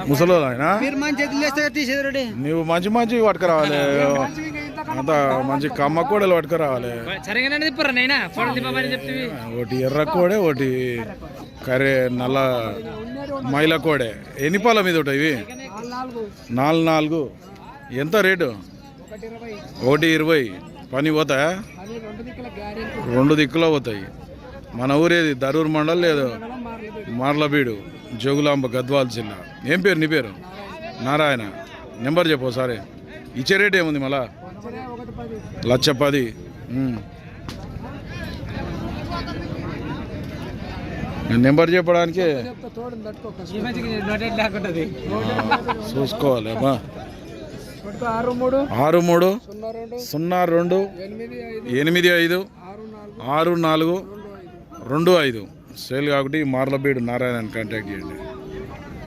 ముసలో ఆయన మీరు మంచి చేతులు వేస్తే తీసేది నువ్వు మంచి మంచి పట్టుకురావాలి అంత మంచి కమ్మ కోడలు పట్టుకురావాలి ఒకటి ఎర్ర కోడే ఒకటి కర్రే నల్ల మైల కోడే ఎన్ని పాల మీద ఉంటాయి ఇవి 4 ఎంత రేటు 1.20 పని పోతాయా 2 దిక్కులో పోతాయి మన ఊరేది దరూర్ మండల్ లేదు మార్లబీడు జోగులాంబ గద్వాల్ జిల్లా ఏం పేరు నీ పేరు నారాయణ నెంబర్ చెప్పు సరే ఇచ్చే రేట్ ఏముంది మళ్ళా 1,10,000 నెంబర్ చెప్పడానికి చూసుకోవాలి అమ్మా 6302856425 సేల్ కాబట్టి మార్లబీడు నారాయణ కాంటాక్ట్ చేయండి.